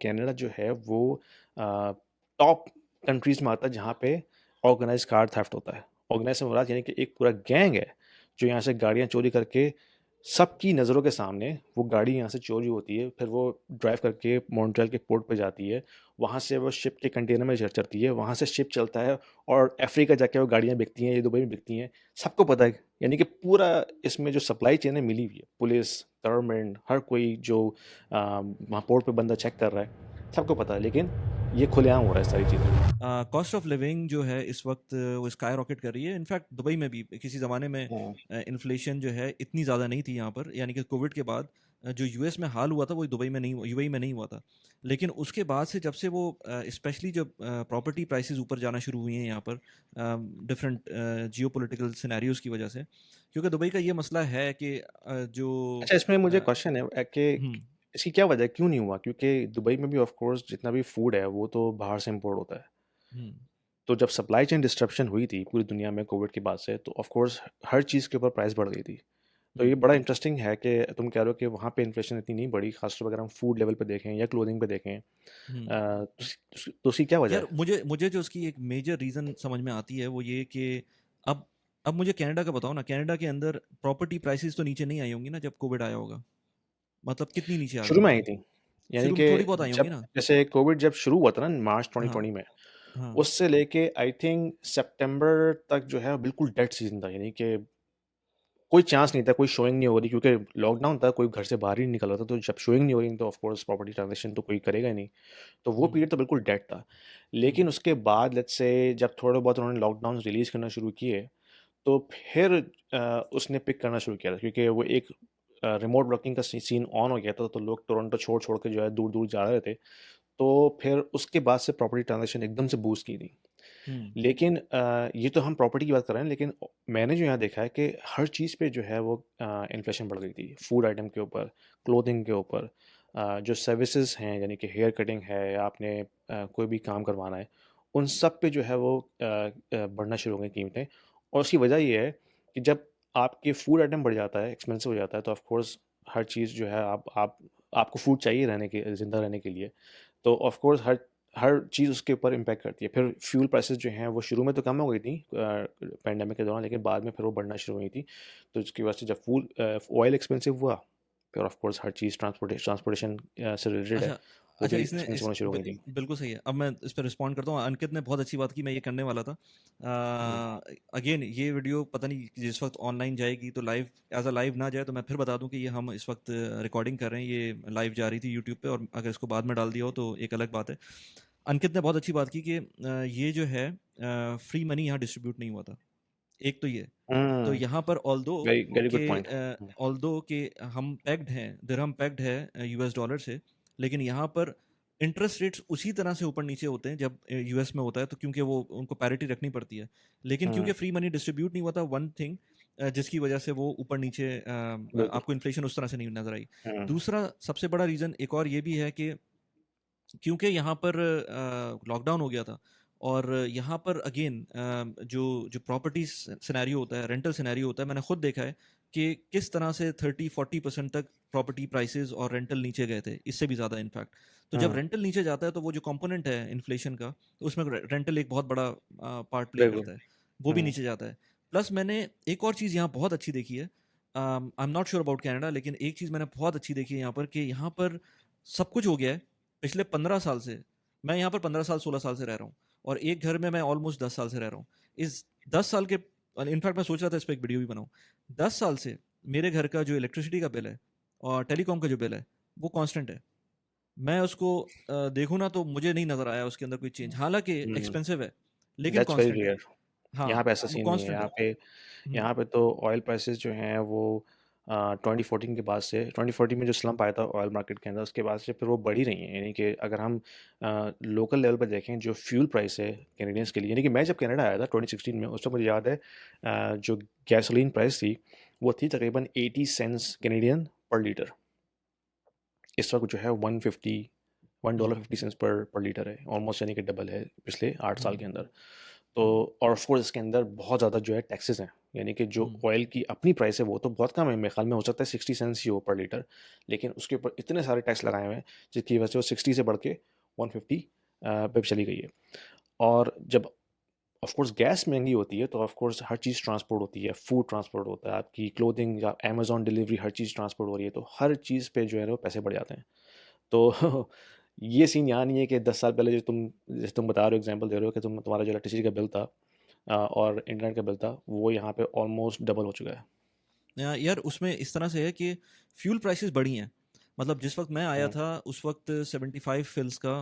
Canada जो है वो टॉप कंट्रीज़ में आता है जहाँ पे ऑर्गेनाइज़्ड कार थेफ्ट होता है। ऑर्गेनाइज़्ड से मुराद यानी कि एक पूरा गैंग है, जो यहाँ से गाड़ियाँ चोरी करके सबकी नज़रों के सामने वो गाड़ी यहाँ से चोरी होती है, फिर वो ड्राइव करके मॉन्ट्रियल के पोर्ट पे जाती है, वहाँ से वो शिप के कंटेनर में चढ़ती है, वहाँ से शिप चलता है और अफ्रीका जाके वो गाड़ियाँ बिकती हैं, ये दुबई में बिकती हैं, सबको पता है। यानी कि पूरा इसमें जो सप्लाई चेन है मिली हुई है, पुलिस, गवर्नमेंट, हर कोई जो वहाँ पोर्ट पे बंदा चेक कर रहा है, सबको पता है, लेकिन ये खुलेआम हो रहा है सारी चीज़ें। कॉस्ट ऑफ लिविंग जो है इस वक्त वो स्काई रॉकेट कर रही है। इनफैक्ट दुबई में भी किसी ज़माने में हाँ। इन्फ्लेशन जो है इतनी ज़्यादा नहीं थी यहाँ पर, यानी कि कोविड के बाद जो यूएस में हाल हुआ था वो दुबई में नहीं, यूएई में नहीं हुआ था। लेकिन उसके बाद से जब से वो स्पेशली जब प्रॉपर्टी प्राइसेस ऊपर जाना शुरू हुई हैं यहाँ पर डिफरेंट जियोपॉलिटिकल सिनेरियोज की वजह से, क्योंकि दुबई का ये मसला है कि जो अच्छा, इसमें मुझे अ, क्वेश्चन है कि हम्म इसकी क्या वजह है, क्यों नहीं हुआ? क्योंकि दुबई में भी ऑफ कोर्स जितना भी फूड है, वो तो बाहर से इम्पोर्ट होता है। हम्म तो जब सप्लाई चेन डिस्रप्शन हुई थी पूरी दुनिया में कोविड के बाद से, तो ऑफ कोर्स हर चीज़ के ऊपर प्राइस बढ़ गई थी। तो हम्म ये बड़ा इंटरेस्टिंग है कि तुम कह रहे हो कि वहाँ पे इन्फ्लेशन इतनी नहीं बढ़ी, खासतौर पर अगर हम फूड लेवल पे देखें या क्लोथिंग पे देखें। हम्म तो उसकी क्या वजह यार है? मुझे मुझे जो उसकी एक मेजर रीजन समझ में आती है वो ये कि अब अब मुझे कनाडा का बताओ ना, कनाडा के अंदर प्रॉपर्टी प्राइसेस तो नीचे नहीं आई होंगी ना जब कोविड आया होगा? मतलब कितनी नीचे आ गई शुरू में होंगी? आई थी। यानी शुरू में कि थोड़ी बहुत आई होंगी जब ना। जैसे कोविड जब शुरू हुआ था ना मार्च हाँ 2020 में, हाँ उससे लेके आई थिंक सितंबर तक जो है बिल्कुल डेड सीज़न था। यानी कि कोई चांस नहीं था, कोई शोइंग नहीं हो रही क्योंकि लॉकडाउन था, कोई घर से बाहर ही नहीं निकल रहा था, तो जब शोइंग नहीं हो रही तो ऑफ कोर्स प्रॉपर्टी ट्रांज़ैक्शन तो कोई करेगा ही नहीं। तो वो हम्म पीरियड तो बिल्कुल डेड था। हम्म लेकिन उसके बाद लेट्स से जब थोड़े बहुत उन्होंने लॉकडाउन्स रिलीज़ करना शुरू किए, तो फिर उसने पिक करना शुरू किया था क्योंकि वो एक रिमोट वर्किंग का सीन ऑन हो गया था, तो लोग टोरंटो छोड़-छोड़ के जो है दूर-दूर जा रहे थे। तो फिर उसके बाद से प्रॉपर्टी ट्रांज़ैक्शन एकदम से बूस्ट की थी। हम्म लेकिन ये तो हम प्रॉपर्टी की बात कर रहे हैं, लेकिन मैंने जो यहाँ देखा है कि हर चीज़ पे जो है वो इन्फ्लेशन बढ़ गई थी। फूड आइटम के ऊपर, क्लोथिंग के ऊपर, जो सर्विसेज़ हैं यानी कि हेयर कटिंग है या आपने कोई भी काम करवाना है, उन सब पे जो है वो बढ़ना शुरू हो गई कीमतें। और उसकी वजह ये है कि जब आपके फूड आइटम बढ़ जाता है, एक्सपेंसिव हो जाता है, तो ऑफ़ कोर्स हर चीज़ जो है आप आपको फूड चाहिए रहने के ज़िंदा रहने के लिए। तो ऑफ़ कोर्स हर हर चीज़ उसके ऊपर इम्पैक्ट करती है। फिर फ्यूल प्राइसेज़ जो हैं वो शुरू में तो कम हो गई थी पैंडेमिक के दौरान, लेकिन बाद में फिर वो बढ़ना शुरू हुई थी। तो इसकी वजह से जब ऑयल एक्सपेंसिव हुआ, फिर of course her cheese transportation से रिलेटेड है, अच्छा वो अच्छा भी इसने एक्सपेंसिव इस होना शुरू हो गई थी। बिल्कुल सही है। अब मैं इस पर रिस्पॉन्ड करता हूँ। अंकित ने बहुत अच्छी बात की, मैं ये करने वाला था। हुँ, अगेन ये वीडियो पता नहीं जिस वक्त ऑनलाइन जाएगी तो लाइव, एज अ लाइव ना जाए तो मैं फिर बता दूं कि ये हम इस वक्त रिकॉर्डिंग कर रहे हैं, ये लाइव जा रही थी यूट्यूब पे, और अगर इसको बाद में डाल दिया हो तो एक अलग बात है। अंकित ने बहुत अच्छी बात की कि ये जो है फ्री मनी यहाँ डिस्ट्रीब्यूट नहीं हुआ था। एक तो ये, तो हुँ, यहाँ पर वेरी वेरी गुड पॉइंट। हुँ, ऑल्दो के हम पैक्ड हैं, दिरहम पैक्ड है यूएस डॉलर से, लेकिन यहाँ पर इंटरेस्ट रेट्स उसी तरह से ऊपर नीचे होते हैं जब यूएस में होता है, तो क्योंकि वो उनको पैरिटी रखनी पड़ती है। लेकिन हुँ, क्योंकि फ्री मनी डिस्ट्रीब्यूट नहीं हुआ था, वन थिंग जिसकी वजह से वो ऊपर नीचे बिल्कुल। आपको इन्फ्लेशन उस तरह से नहीं नजर आई। हुँ, दूसरा सबसे बड़ा रीज़न एक और ये भी है कि क्योंकि यहाँ पर लॉकडाउन हो गया था, और यहाँ पर अगेन जो जो प्रॉपर्टी सिनेरियो होता है, रेंटल सिनेरियो होता है, मैंने खुद देखा है कि किस तरह से 30-40% तक प्रॉपर्टी प्राइसेस और रेंटल नीचे गए थे, इससे भी ज़्यादा इनफैक्ट। तो जब हुँ, रेंटल नीचे जाता है तो वो जो कंपोनेंट है इन्फ्लेशन का, तो उसमें रेंटल एक बहुत बड़ा पार्ट प्ले बिल्कुल। करता है, वो भी हुँ, नीचे जाता है। प्लस मैंने एक और चीज़ यहाँ बहुत अच्छी देखी है, I am not sure about Canada, लेकिन एक चीज़ मैंने बहुत अच्छी देखी है यहाँ पर, कि यहाँ पर सब कुछ हो गया है पिछले 15 साल से। मैं यहाँ पर 15 साल 16 साल से रह रहा हूँ, और एक घर में मैं ऑलमोस्ट 10 साल से रह रहा हूँ। इस 10 साल के, इनफैक्ट मैं सोच रहा था इस पर एक वीडियो भी बनाऊँ। 10 साल से मेरे घर का जो इलेक्ट्रिसिटी का बिल है और टेलीकॉम का जो बिल है वो कांस्टेंट है। मैं उसको देखूँ ना तो मुझे नहीं नज़र आया उसके अंदर कोई चेंज, हालांकि हुँ, एक्सपेंसिव है लेकिन दैट्स वेरी कांस्टेंट है। रेयर। हाँ, यहाँ पे ऐसा वो सीन नहीं है। कांस्टेंट है। हम्म यहाँ पे तो ऑयल प्राइसेस जो हैं वो 2014 के बाद से 2014 में जो स्लम्प आया था ऑयल मार्केट के अंदर, उसके बाद से फिर वो बढ़ ही रही हैं। यानी कि अगर हम लोकल लेवल पर देखें, जो फ्यूल प्राइस है कैनेडियंस के लिए, यानी कि मैं जब कनाडा आया था 2016 में, उस वक्त मुझे याद है जो गैसोलीन प्राइस थी वो थी तकरीबन 80 सेंट्स कैनेडियन पर लीटर। इस वक्त जो है 150 हम्म $1.50 पर लीटर है, ऑलमोस्ट यानी कि डबल है पिछले 8 साल के हम्म अंदर। तो और ऑफ कोर्स इसके अंदर बहुत ज़्यादा जो है टैक्सेस हैं, यानी कि जो हुँ, ऑयल की अपनी प्राइस है वो तो बहुत कम है, मेरे ख़्याल में हो सकता है 60 सेंट्स ही हो पर लीटर, लेकिन उसके ऊपर इतने सारे टैक्स लगाए हुए हैं जिसकी वजह से वो 60 से बढ़ के 150 पे चली गई है। और जब ऑफ कोर्स गैस महँगी होती है तो of course her cheese transport होती है, फूड ट्रांसपोर्ट होता है, आपकी क्लोथिंग या अमेज़न डिलीवरी हर चीज़ ट्रांसपोर्ट हो रही है, तो हर चीज़ पे जो है ना वो पैसे बढ़ जाते हैं। तो ये सीन यहाँ नहीं है कि 10 साल पहले जो तुम जैसे तुम बता रहे हो एग्ज़ाम्पल दे रहे हो कि तुम्हारा जो इलेक्ट्रिसिटी का बिल था और इंटरनेट का बिल था, वो यहाँ पे ऑलमोस्ट डबल हो चुका है। यार उसमें इस तरह से है कि फ्यूल प्राइसेस बढ़ी हैं। मतलब जिस वक्त मैं आया हुँ, था उस वक्त 75 फिल्स का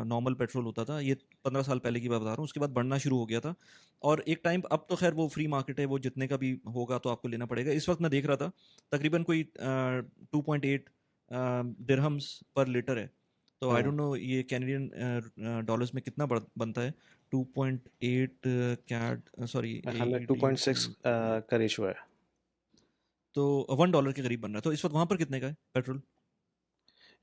नॉर्मल पेट्रोल होता था। ये 15 साल पहले की बात बता रहा हूँ। उसके बाद बढ़ना शुरू हो गया था और एक टाइम, अब तो खैर वो फ्री मार्केट है, वो जितने का भी होगा तो आपको लेना पड़ेगा। इस वक्त मैं देख रहा था तकरीबन कोई 2.8 दिरहम्स पर लीटर है। तो आई हुँ। डोंट नो ये कैनेडियन डॉलर्स में कितना बनता है। 2.8 कैड, सॉरी मेरे ख़्याल में एट 2.6 इंटू का रेशियो है। तो $1 के करीब बन रहा है। तो इस वक़्त वहाँ पर कितने का है पेट्रोल?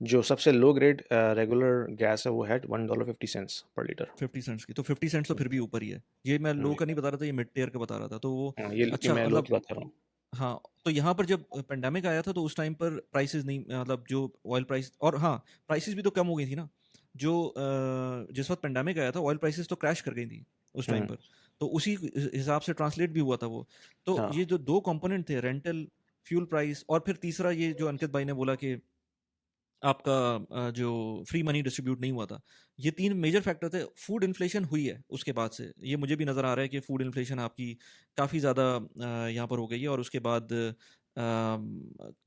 जो सबसे लो ग्रेड रेगुलर गैस है वो है $1.50 पर लीटर। 50 सेंट्स की। तो 50 सेंट्स तो हुँ, फिर भी ऊपर ही है। ये मैं लो हुँ, का नहीं बता रहा था, ये मिड टियर का बता रहा था। तो वो हाँ, ये अच्छा मैं लो मतलब की बात कर रहा हूँ। हाँ, तो यहाँ पर जब पैंडेमिक आया था तो उस टाइम पर प्राइसेज़ नहीं, मतलब जो ऑयल प्राइस, और हाँ, प्राइसेज़ भी तो कम हो गई थी ना। जो जिस वक़्त पैंडेमिक आया था ऑयल प्राइसेज़ तो क्रैश कर गई थी उस टाइम हुँ, पर। तो उसी हिसाब से ट्रांसलेट भी हुआ था वो। तो हाँ, ये जो 2 कंपोनेंट थे, रेंटल, फ्यूल प्राइस, और फिर तीसरा ये जो अंकित भाई ने बोला कि आपका जो फ्री मनी डिस्ट्रीब्यूट नहीं हुआ था। ये 3 मेजर फैक्टर थे। फूड इन्फ्लेशन हुई है उसके बाद से। ये मुझे भी नज़र आ रहा है कि फूड इन्फ्लेशन आपकी काफ़ी ज़्यादा यहाँ पर हो गई है, और उसके बाद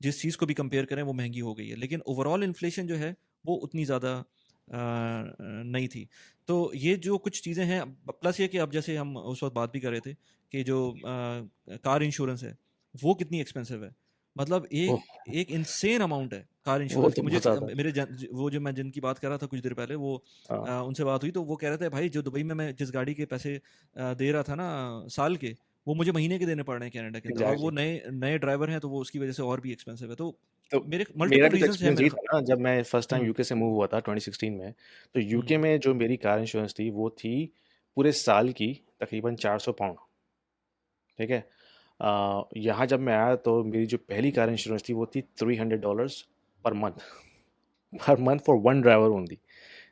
जिस चीज़ को भी कंपेयर करें वो महँगी हो गई है। लेकिन ओवरऑल इन्फ्लेशन जो है वो उतनी ज़्यादा नहीं थी। तो ये जो कुछ चीज़ें हैं, प्लस ये कि अब जैसे हम उस वक़्त बात भी कर रहे थे कि जो कार इंश्योरेंस है, वो कितनी एक्सपेंसिव है। मतलब ओह! एक एक इनसेन अमाउंट है कार वो इंश्योरेंस की। तो मुझे बहुत ज़्यादा है। मेरे वो जो मैं जिनकी बात कर रहा था कुछ देर पहले, वो हाँ, उनसे बात हुई तो वो कह रहे थे भाई, जो दुबई में मैं जिस गाड़ी के पैसे दे रहा था ना साल के, वो मुझे महीने के देने पड़ रहे हैं कनाडा के अंदर, और वो एग्ज़ैक्टली। नए नए ड्राइवर हैं तो वो उसकी वजह से और भी एक्सपेंसिव है। तो तो मेरे मेरा मल्टीपल भी तो रीजंस हैं एक्सपीरियंस मेरे यही था ना जब मैं फर्स्ट टाइम हम्म, यूके से मूव हुआ था 2016 में, तो यूके हम्म, में जो मेरी कार इंश्योरेंस थी वो थी पूरे साल की तकरीबन 400 पाउंड, ठीक है? यहाँ जब मैं आया तो मेरी जो पहली कार इंश्योरेंस थी वो थी $300 per month her month for one driver only,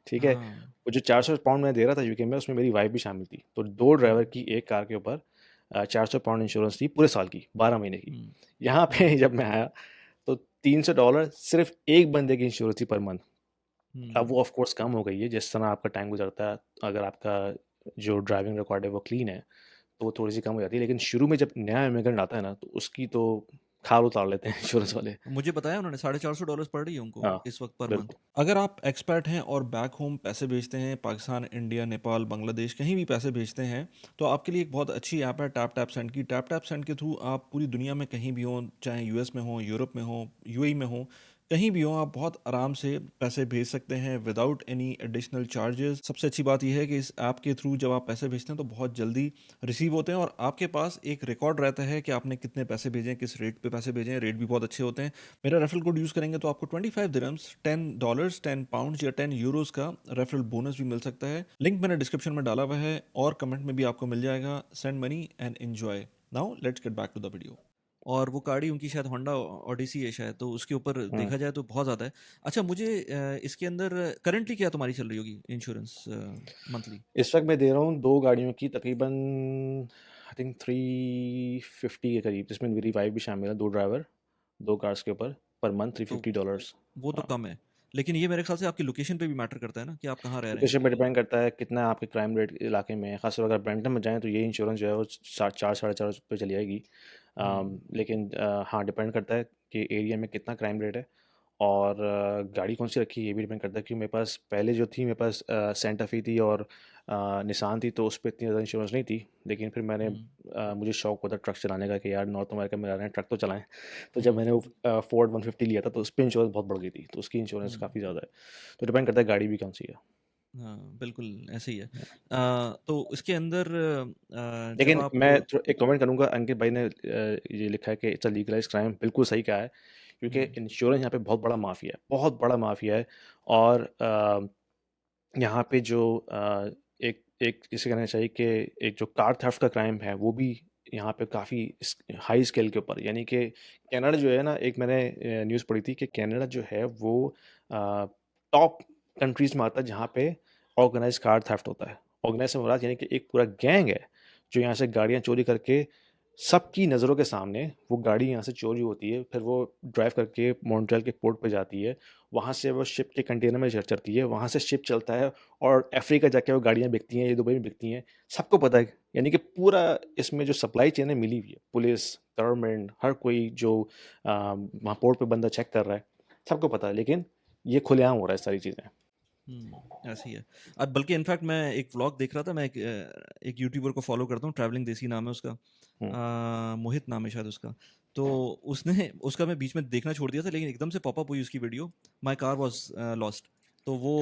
ठीक है? हाँ, वो जो 400 पाउंड मैं दे रहा था यूके में उसमें मेरी वाइफ भी शामिल थी, तो 2 ड्राइवर हम्म, की एक कार के ऊपर 400 पाउंड इंश्योरेंस थी पूरे साल की, 12 महीने की। हम्म, यहाँ पे हम्म, जब मैं आया तो $300 सिर्फ़ एक बंदे की इंश्योरेंस थी पर मंथ। अब हम्म। वो ऑफ कोर्स कम हो गई है जिस तरह आपका टाइम गुज़रता है, अगर आपका जो ड्राइविंग रिकॉर्ड है वो क्लीन है, तो वो थोड़ी-सी कम हो जाती है, लेकिन शुरू में जब नया इमिग्रेंट आता है ना, तो उसकी तो खाल उतार लेते हैं इंश्योरेंस वाले। मुझे बताया उन्होंने $450 पड़ रही है उनको हाँ, इस वक्त पर मंथ। बिल्कुल। अगर आप एक्सपर्ट हैं और बैक होम पैसे भेजते हैं, पाकिस्तान, इंडिया, नेपाल, बांग्लादेश, कहीं भी पैसे भेजते हैं, तो आपके लिए एक बहुत अच्छी ऐप है टैप टैप सेंड की। टैप टैप सेंड के थ्रू आप पूरी दुनिया में कहीं भी हों, चाहे यूएस में हो, यूरोप में हो, यूएई में हो, कहीं भी हो, आप बहुत आराम से पैसे भेज सकते हैं विदाउट एनी एडिशनल चार्जेस। सबसे अच्छी बात यह है कि इस ऐप के थ्रू जब आप पैसे भेजते हैं तो बहुत जल्दी रिसीव होते हैं, और आपके पास एक रिकॉर्ड रहता है कि आपने कितने पैसे भेजे, किस रेट पे पैसे भेजे हैं। रेट भी बहुत अच्छे होते हैं। मेरा रेफरल कोड यूज़ करेंगे तो आपको 25 दिरहम्स, $10, 10 पाउंड्स या 10 यूरोस का रेफरल बोनस भी मिल सकता है। लिंक मैंने डिस्क्रिप्शन में डाला हुआ है और कमेंट में भी आपको मिल जाएगा। Send money and enjoy. Now let's get back to the video. और वो गाड़ी उनकी शायद होंडा ओडिसी है शायद, तो उसके ऊपर हुँ। देखा जाए तो बहुत ज़्यादा है। अच्छा, मुझे इसके अंदर करंटली क्या तुम्हारी चल रही होगी इंश्योरेंस मंथली? इस वक़्त मैं दे रहा हूँ 2 गाड़ियों की तकरीबन आई थिंक 350 के करीब, जिसमें मेरी वाइफ भी शामिल है, 2 ड्राइवर, 2 कार्स के ऊपर, पर मंथ तो $350। वो तो हाँ। कम है, लेकिन ये मेरे ख्याल से आपकी लोकेशन पे भी मैटर करता है ना कि आप कहाँ रह रहे हैं। लोकेशन पे डिपेंड करता है कितना आपके क्राइम रेट इलाके में है, ख़ासतौर पर अगर ब्रैम्पटन में जाएँ तो ये इंश्योरेंस जो है वो सा 4 साढ़े 4 पे चली जाएगी। हम्म, लेकिन हाँ, डिपेंड करता है कि एरिया में कितना क्राइम रेट है और गाड़ी कौन-सी रखी है ये भी डिपेंड करता है, क्योंकि मेरे पास पहले जो थी मेरे पास सेंटा फी थी और निसान थी, तो उस पे इतनी ज़्यादा इंश्योरेंस नहीं थी। लेकिन फिर हम्म, मुझे शौक हुआ था ट्रक चलाने का कि यार नॉर्थ अमेरिका में जा रहे हैं, ट्रक तो चलाएँ। तो जब हम्म, मैंने वो फोर्ड 150 लिया था तो उस पे इंश्योरेंस बहुत बढ़ गई थी, तो उसकी इंश्योरेंस हम्म। काफ़ी ज़्यादा है। तो डिपेंड करता है गाड़ी भी कौन-सी है। हाँ, बिल्कुल ऐसे ही है। तो इसके अंदर जब लेकिन आप मैं थो एक कमेंट करूँगा, अंकित भाई ने ये लिखा है कि इट्स अ लीगलाइज़्ड क्राइम, बिल्कुल सही कहा है, क्योंकि हम्म, इंश्योरेंस यहाँ पे बहुत बड़ा माफ़िया है, बहुत बड़ा माफ़िया है और यहाँ पे जो एक एक इसे कहना चाहिए कि एक जो कार थेफ्ट का क्राइम है वो भी यहाँ पे काफ़ी हाई स्केल के ऊपर, यानी कि कनाडा जो है ना, एक मैंने न्यूज़ पढ़ी थी कि कनाडा जो है वो टॉप कंट्रीज़ में आता है जहाँ पे ऑर्गेनाइज कार थेफ्ट होता है। ऑर्गेनाइज से मुराद यानी कि एक पूरा गैंग है जो यहाँ से गाड़ियाँ चोरी करके सबकी नज़रों के सामने वो गाड़ी यहाँ से चोरी होती है, फिर वो ड्राइव करके मॉन्ट्रियल के पोर्ट पे जाती है, वहाँ से वो शिप के कंटेनर में चढ़ती है, वहाँ से शिप चलता है और अफ्रीका जाके वो गाड़ियाँ बिकती हैं, ये दुबई में बिकती हैं। सबको पता है, यानी कि पूरा इसमें जो सप्लाई चेन है मिली हुई है, पुलिस, गवर्नमेंट, हर कोई जो वहाँ पोर्ट पे बंदा चेक कर रहा है, सबको पता है, लेकिन ये खुलेआम हो रहा है सारी चीज़ें। ऐसे ही है। अब बल्कि इनफैक्ट मैं एक व्लॉग देख रहा था, मैं एक यूट्यूबर को फॉलो करता हूँ, ट्रैवलिंग देसी नाम है उसका, हम्म, मोहित नाम है शायद उसका। तो उसने उसका मैं बीच में देखना छोड़ दिया था, लेकिन एकदम से पॉपअप हुई उसकी video, my car was lost. तो वो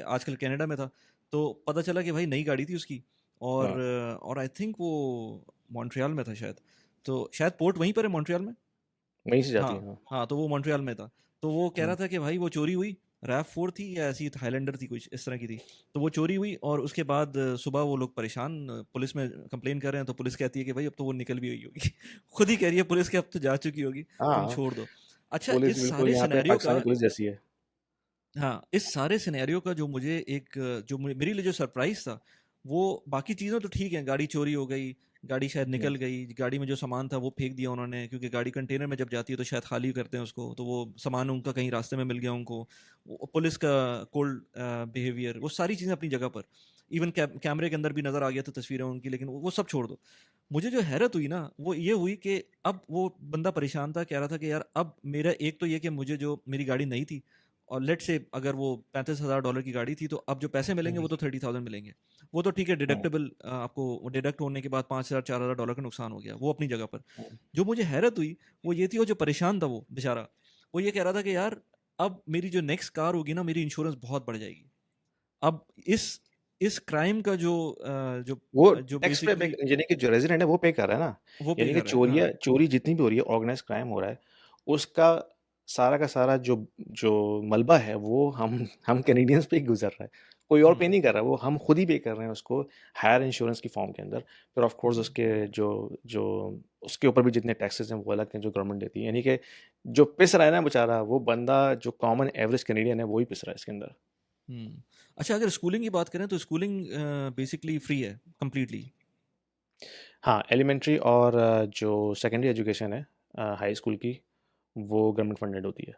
आजकल कनाडा में था, तो पता चला कि भाई नई गाड़ी थी उसकी, हाँ, और आई थिंक वो मॉन्ट्रियल में था शायद, तो शायद पोर्ट वहीं पर है मॉन्ट्रियल में। वहीं से जाती है, हाँ, हाँ। हाँ, तो वो मॉन्ट्रियल में था। तो वो कह रहा हम्म, था कि भाई वो चोरी हुई, रैव4 थी या ऐसी थाईलैंडर थी, कुछ इस तरह की थी। तो वो चोरी हुई और उसके बाद सुबह वो लोग परेशान, पुलिस में कंप्लेन कर रहे हैं, तो पुलिस कहती है कि भाई अब तो वो निकल भी गई होगी। खुद ही कह रही है पुलिस के अब तो जा चुकी होगी, तुम हाँ, छोड़ दो। अच्छा, पुलिस इस बिल्कुल सारे यहाँ पे सिनेरियो पाकिस्तानी का, पुलिस जैसी है। हाँ, इस सारे सिनेरियो का जो मुझे एक मेरे लिए जो सरप्राइज था, वो बाकी चीज़ें तो ठीक है, गाड़ी चोरी हो गई, गाड़ी शायद हम्म, निकल गई, गाड़ी में जो सामान था वो फेंक दिया उन्होंने, क्योंकि गाड़ी कंटेनर में जब जाती है तो शायद खाली करते हैं उसको, तो वो सामान उनका कहीं रास्ते में मिल गया उनको, पुलिस का कोल्ड बिहेवियर, वो सारी चीज़ें अपनी जगह पर, इवन कैमरे के अंदर भी नज़र आ गया था तस्वीरें उनकी, लेकिन वो सब छोड़ दो। मुझे जो हैरत हुई ना वो ये हुई कि अब वो बंदा परेशान था, कह रहा था कि यार अब मेरा एक तो ये कि मुझे जो मेरी गाड़ी नहीं थी, और लेट से अगर वो $35,000 की गाड़ी थी, तो अब जो पैसे मिलेंगे हम्म, वो तो 30,000 मिलेंगे। वो तो ठीक है, हम्म, डिडक्टेबल, आपको डिडक्ट होने के बाद 5,000 $4,000 का नुकसान हो गया, वो अपनी जगह पर। हम्म, जो मुझे हैरत हुई वो ये थी, वो जो परेशान था वो बेचारा, वो ये कह रहा था कि यार अब मेरी जो नेक्स्ट कार होगी ना, मेरी इंश्योरेंस बहुत बढ़ जाएगी। अब इस क्राइम का वो जो टैक्स पे बेसिकली यानी कि जो रेजिडेंट है वो पे कर रहा है ना, वो पे यानी कि कर रहा है, हाँ। चोरी जितनी भी हो रही है, ऑर्गेनाइज क्राइम हो रहा है, उसका सारा का सारा जो जो मलबा है वो हम कैनेडियंस पे ही गुजर रहा है, कोई और पे हम्म, नहीं कर रहा, वो हम खुद ही पे कर रहे हैं उसको, हायर इंश्योरेंस की फॉर्म के अंदर। फिर ऑफ कोर्स हम्म, उसके जो जो उसके ऊपर भी जितने टैक्सेस हैं वो अलग हैं जो गवर्नमेंट देती है, यानी कि जो पिस रहा है ना बेचारा, वो बंदा जो कॉमन एवरेज कैनेडियन है वही पिस रहा है इसके अंदर। अच्छा, अगर स्कूलिंग की बात करें तो स्कूलिंग बेसिकली फ्री है कंप्लीटली। हाँ, एलिमेंट्री और जो सेकेंडरी एजुकेशन है हाई स्कूल की, वो गवर्नमेंट फंडेड होती है।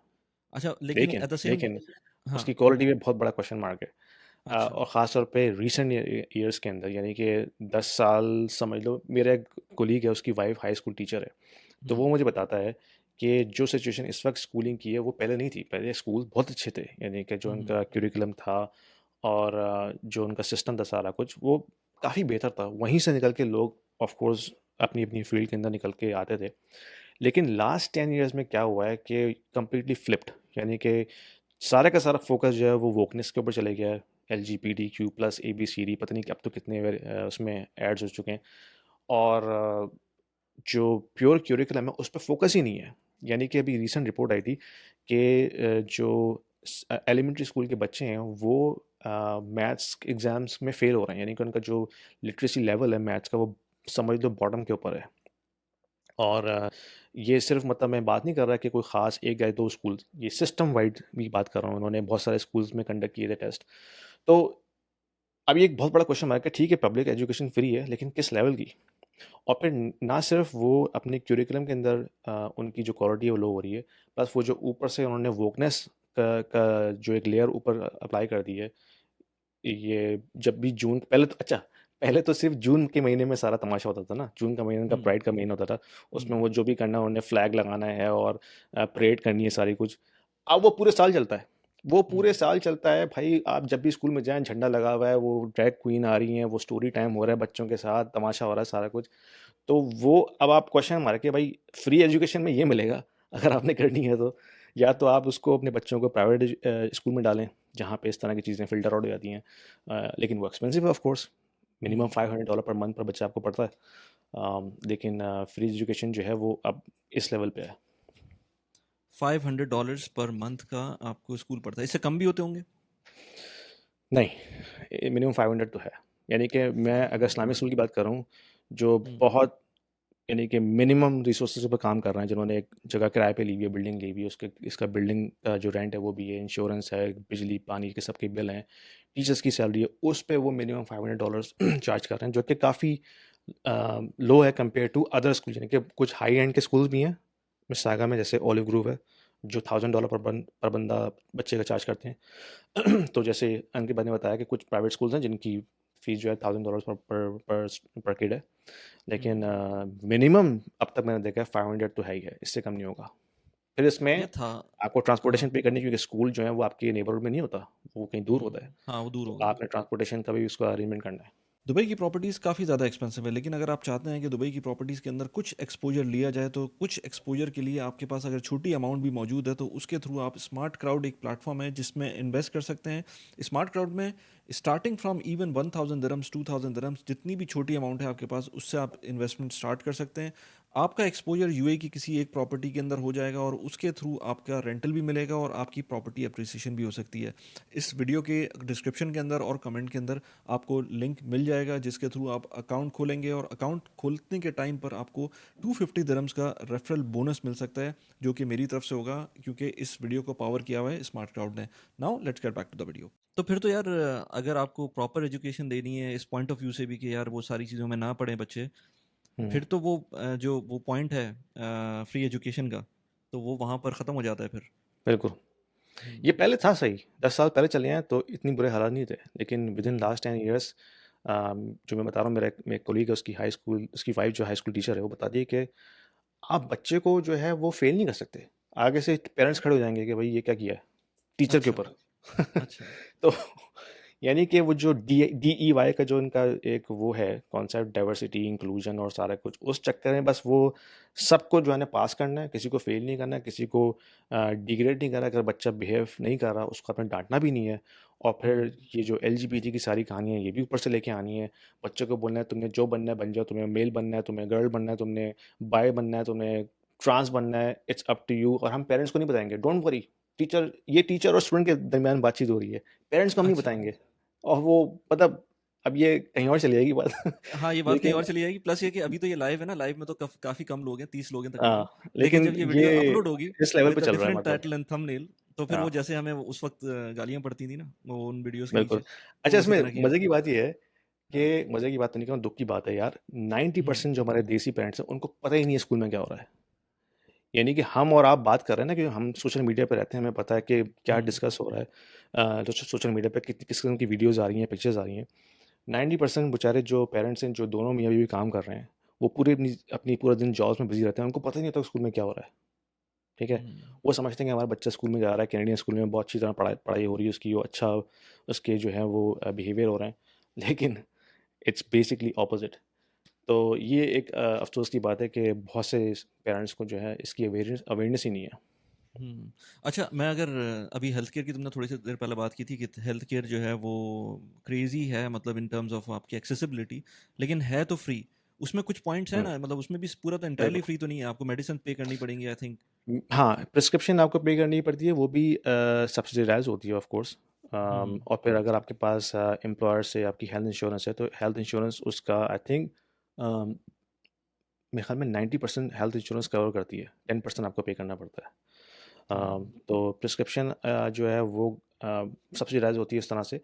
अच्छा, लेकिन लेकिन एट द सेम, लेकिन हाँ, उसकी क्वालिटी में बहुत बड़ा क्वेश्चन मार्क है। अच्छा, और ख़ास तौर पे रीसेंट ईयर्स के अंदर, यानी कि 10 साल समझ लो, मेरा एक कोलीग है, उसकी वाइफ हाई स्कूल टीचर है। तो हुँ, वो मुझे बताता है कि जो सिचुएशन इस वक्त स्कूलिंग की है वो पहले नहीं थी। पहले स्कूल बहुत अच्छे थे, यानी कि जो हुँ, हुँ, उनका करिकुलम था और जो उनका सिस्टम था सारा कुछ, वो काफ़ी बेहतर था। वहीं से निकल के लोग ऑफ कोर्स अपनी अपनी फील्ड के अंदर निकल के आते थे। लेकिन लास्ट 10 इयर्स में क्या हुआ है कि कंप्लीटली फ्लिप्ड, यानी कि सारा का सारा फोकस जो है वो वोकनेस के ऊपर चले गया है। LGBTQ+ ABCD, पता नहीं कि अब तो कितने उसमें एड्स हो चुके हैं। और जो प्योर क्यूरिकुलम है उस पे फोकस ही नहीं है। यानी कि अभी रीसेंट रिपोर्ट आई थी कि जो एलिमेंट्री स्कूल के बच्चे हैं वो मैथ्स एग्जाम्स में फेल हो रहे हैं, यानी कि उनका जो लिटरेसी लेवल है मैथ्स का, वो समझ लो बॉटम के ऊपर है। और ये सिर्फ मतलब मैं बात नहीं कर रहा कि कोई ख़ास एक या दो स्कूल, ये सिस्टम वाइड भी बात कर रहा हूँ। उन्होंने बहुत सारे स्कूल्स में कंडक्ट किए थे टेस्ट। तो अब ये एक बहुत बड़ा क्वेश्चन मार्क है, ठीक है पब्लिक एजुकेशन फ्री है लेकिन किस लेवल की? और फिर ना सिर्फ वो अपने करिकुलम के अंदर उनकी जो क्वालिटी है वो लो हो रही है, प्लस वो जो ऊपर से उन्होंने वोकनेस का जो एक लेयर ऊपर अप्लाई कर दी है। ये जब भी जून पहले तो अच्छा, पहले तो सिर्फ जून के महीने में सारा तमाशा होता था ना, जून का महीना उनका हुँ, प्राइड का महीना होता था। उसमें हुँ, वो जो भी करना उन्होंने, फ्लैग लगाना है और परेड करनी है सारी कुछ। अब वो पूरे साल चलता है, वो पूरे हुँ, साल चलता है भाई। आप जब भी स्कूल में जाएँ, झंडा लगा हुआ है, वो ड्रैग क्वीन आ रही हैं, वो स्टोरी टाइम हो रहा है बच्चों के साथ, तमाशा हो रहा है सारा कुछ। तो वो अब आप क्वेश्चन मारे कि भाई फ्री एजुकेशन में ये मिलेगा अगर आपने करनी है तो, या तो आप उसको अपने बच्चों को प्राइवेट स्कूल में डालें जहाँ पे इस तरह की चीज़ें फ़िल्टर आउट हो जाती हैं। लेकिन वो एक्सपेंसिव है of course, minimum hmm. $500 per month पर बच्चा आपको पड़ता है। लेकिन फ्री एजुकेशन जो है वो अब इस लेवल पे है। $500 पर मंथ का आपको स्कूल पड़ता है, इससे कम भी होते होंगे? नहीं, मिनिमम 500 तो है। यानी कि मैं अगर इस्लामिक स्कूल की बात कर रहा हूँ, जो हुँ, बहुत यानी कि मिनिमम रिसोर्सेज पे काम कर रहे हैं, जिन्होंने एक जगह किराए पे ली हुई है, बिल्डिंग ली हुई है, उसके इसका बिल्डिंग का जो रेंट है वो भी है, इंश्योरेंस है, बिजली पानी के सबके बिल हैं, टीचर्स की सैलरी है, उस पे वो मिनिमम $500 चार्ज कर रहे हैं, जो कि काफ़ी लो है कंपेयर टू अदर स्कूल। यानी कि कुछ हाई एंड के स्कूल्स भी हैं मिसागा में, जैसे ऑलिव ग्रोव है, जो $1000 पर बंदा बच्चे का चार्ज करते हैं। तो जैसे अंकित भाई ने बताया कि कुछ प्राइवेट स्कूल्स हैं जिनकी फीस जो है $1000 पर किड है, हुँ। लेकिन मिनिमम अब तक मैंने देखा है 500 तो है ही है, इससे कम नहीं होगा। फिर इसमें ये था। आपको हाँ। ट्रांसपोर्टेशन पे करनी, क्योंकि स्कूल जो है वो आपके नेबरहुड में नहीं होता, वो कहीं दूर होता है, हाँ, वो दूर तो होगा। आपने ट्रांसपोर्टेशन का भी उसका अरेंजमेंट करना है। दुबई की प्रॉपर्टीज़ काफ़ी ज़्यादा एक्सपेंसिव है, लेकिन अगर आप चाहते हैं कि दुबई की प्रॉपर्टीज़ के अंदर कुछ एक्सपोजर लिया जाए, तो कुछ एक्सपोजर के लिए आपके पास अगर छोटी अमाउंट भी मौजूद है, तो उसके थ्रू आप स्मार्ट क्राउड एक प्लेटफॉर्म है जिसमें इन्वेस्ट कर सकते हैं। स्मार्ट क्राउड में starting from even 1000 dirhams 2000 dirhams, जितनी भी छोटी अमाउंट है आपके पास, उससे आप इन्वेस्टमेंट स्टार्ट कर सकते हैं। आपका एक्सपोजर यूए की किसी एक प्रॉपर्टी के अंदर हो जाएगा और उसके थ्रू आपका रेंटल भी मिलेगा और आपकी प्रॉपर्टी अप्रिसिएशन भी हो सकती है। इस वीडियो के डिस्क्रिप्शन के अंदर और कमेंट के अंदर आपको लिंक मिल जाएगा, जिसके थ्रू आप अकाउंट खोलेंगे और अकाउंट खोलने के टाइम पर आपको 250 दिरहम्स का रेफरल बोनस मिल सकता है, जो कि मेरी तरफ से होगा, क्योंकि इस वीडियो को पावर किया हुआ है स्मार्ट क्राउड ने। Now let's get back to the video. तो फिर तो यार, अगर आपको प्रॉपर एजुकेशन देनी है इस पॉइंट ऑफ व्यू से भी कि यार वो सारी चीज़ों में ना पढ़ें बच्चे, हुँ, फिर तो वो जो वो पॉइंट है फ्री एजुकेशन का, तो वो वहाँ पर ख़त्म हो जाता है फिर। बिल्कुल। ये हम्म। पहले था सही, 10 साल पहले चले हैं तो इतनी बुरे हालात नहीं थे, लेकिन विदिन हम्म। लास्ट 10 इयर्स जो मैं बता रहा हूँ, मेरा एक कोलीग है, उसकी हाई स्कूल, उसकी वाइफ जो हाई स्कूल टीचर है, वो बताती है कि आप बच्चे को जो है वो फेल नहीं कर सकते। आगे से पेरेंट्स खड़े हो जाएँगे कि भई ये क्या किया है? टीचर के अच्छा। ऊपर। अच्छा। तो यानी कि वो जो डीईवाई का जो इनका एक वो है कॉन्सेप्ट, डाइवर्सिटी, इंक्लूजन और सारा कुछ, उस चक्कर में बस वो सबको जो है ना पास करना है, किसी को फेल नहीं करना है, किसी को डिग्रेड नहीं करना है। अगर बच्चा बिहेव नहीं कर रहा, उसको आपने डाँटना भी नहीं है। और फिर हम्म। ये जो एलजीबीटी की सारी कहानियाँ हैं, ये भी ऊपर से लेके आनी है। बच्चों को बोलना है तुमने जो बनना है बन जाओ, तुम्हें मेल बनना है, तुम्हें गर्ल बनना है, तुमने बॉय बनना है, तुम्हें ट्रांस बनना है, इट्स अप टू यू। और हम पेरेंट्स को नहीं बताएँगे, डोंट वरी। टीचर और स्टूडेंट के दरमियान बातचीत हो रही है, पेरेंट्स को हम नहीं अच्छा। बताएँगे। और वो मतलब अब ये कहीं और चली जाएगी बात। हाँ, ये बात कहीं लेकिन और चली जाएगी। प्लस ये कि अभी तो ये लाइव है ना, लाइव में तो काफ़ी कम लोग हैं, 30 लोग हैं तकरीबन। लेकिन लेकिन जब ये ये वीडियो अपलोड होगी इस लेवल पे विद अ चल रहा है डिफरेंट मतलब। टाइटल एंड थंबनेल, तो फिर वो हाँ, जैसे हमें उस वक़्त गालियाँ पड़ती थी ना, वो उन वीडियोज़ के बिल्कुल। नीचे, तो अच्छा, उसी इसमें तरह की। मज़े की बात ये है हाँ। कि मज़े की बात तो नहीं कहूँ, दुःख की बात है यार, हुँ, 90% जो हमारे देसी पेरेंट्स हैं, उनको पता ही नहीं है स्कूल में क्या हो रहा है। यानी कि हम और आप बात कर रहे हैं ना, कि हम सोशल मीडिया पे रहते हैं, हमें पता है कि क्या हुँ, डिस्कस हो रहा है। जो सोशल मीडिया पे किस किस्म की वीडियोज़ आ रही हैं, पिक्चर्स आ रही हैं। 90% बेचारे जो पेरेंट्स हैं, जो दोनों मियाँ-बीवी काम कर रहे हैं, वो पूरे अपनी पूरा दिन जॉब्स में बिज़ी रहते हैं, उनको पता ही नहीं होता स्कूल में क्या हो रहा है, ठीक है? हुँ, वो समझते हैं कि हमारा बच्चा स्कूल में जा रहा है, कैनेडियन स्कूल में बहुत अच्छी तरह पढ़ाई पढ़ाई हो रही है उसकी, वो अच्छा उसके जो है वो बिहेवियर हो रहे हैं, लेकिन इट्स बेसिकली ऑपोज़िट। तो ये एक अफ़सोस की बात है कि बहुत से पेरेंट्स को जो है इसकी अवेयरनेस ही नहीं है। हुँ। अच्छा, मैं अगर अभी हेल्थ केयर की तुमने थोड़ी सी देर पहले बात की थी कि हेल्थ केयर जो है वो क्रेज़ी है, मतलब इन टर्म्स ऑफ आपकी एक्सेसिबिलिटी, लेकिन है तो फ्री। उसमें कुछ पॉइंट्स हैं हुँ, ना, मतलब उसमें भी पूरा तो एंटायरली बिल्कुल। फ्री तो नहीं है, आपको मेडिसिन पे करनी पड़ेंगी आई थिंक। हाँ, प्रिस्क्रिप्शन आपको पे करनी पड़ती है, वो भी सब्सिडाइज़ होती है ऑफ़ कोर्स। हुँ, हुँ, और फिर अगर आपके पास एम्प्लॉयर से आपकी हेल्थ इंश्योरेंस है, तो हेल्थ इंश्योरेंस उसका आई थिंक अ, मेरे ख़्याल में 90% हेल्थ इंश्योरेंस कवर करती है, 10% आपको पे करना पड़ता है। हुँ, तो प्रिस्क्रिप्शन जो है वो सब्सिडाइज़ होती है इस तरह से,